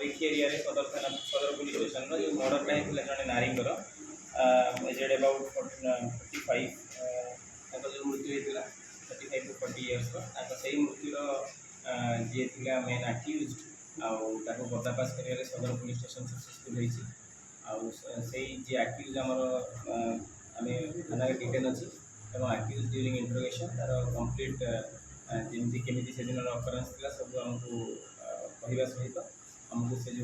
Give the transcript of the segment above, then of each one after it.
Rikhi area सदर थाना सदर पुलिस स्टेशन जो मर्डरटा होता जड़े नारींर एजेड अबाउट 45 जो मृत्यु होता 35 to 40 इयर्स से मृत्युर जी थी मेन आक्यूज आउ पर्दाफाश कर सदर पुलिस स्टेशन सक्सेसफुल होती से जी आक्यूज आमर आम थाना डिटेन अच्छी आक्यूज ड्यूरिंग इंट्रोगेशन तार कंप्लीट जमी केमी से दिन अकरेन्स थी सब आमको कहवा सहित आमको से जो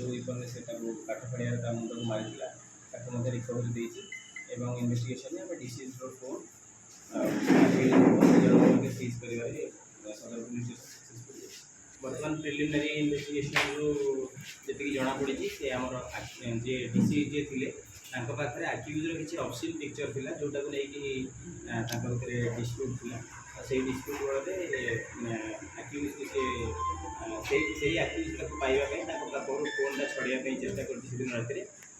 विपन से काठ फड़िया मुंड को मारी रिकवरी देती इन्वेस्टिगेशन में डिसीज फोन सीज कर सदर पुलिस बर्तमान प्रिलिमिनारी इन्वेस्टिगेशन जी जना पड़ी से आमर जे डीसी जे थे पाखे आक्यूजर किसी अफसिल पिक्चर थी जोटा को लेकिन डिस्प्यूट थी से डिस्प्यूट बड़े आक्यूज से आक्यूज पाइबा फोनटा छड़ाई चेस्टा कर रात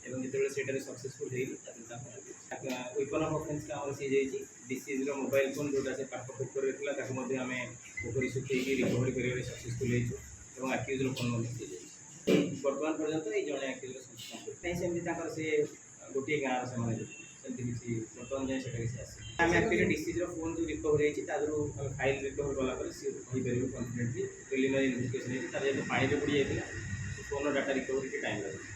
जो सक्सेसफुल वेपन अफ अफेन्स आम सीज डिसीज मोबाइल फोन जोटा से पाख पोखर था आम पोखरी सुखी रिकवरी कर सक्सेसफुल हो आक्यूज फोन सीज बर्तमान पर्यटन ये जड़े आक्यूज कहीं सेमती से गोटे गाँव से किसी बर्तमान जाए किसी आस आम एक्चुअली डिसीज फोन जो रिकवरी होती फाइल रिकवर कलापर सी कहीपर कन्फिडेंटली प्रिलिमिनारी इन्वेस्टिगेशन होती पानी बुड़ी जाता फोन डाटा रिकवरी टाइम लगे।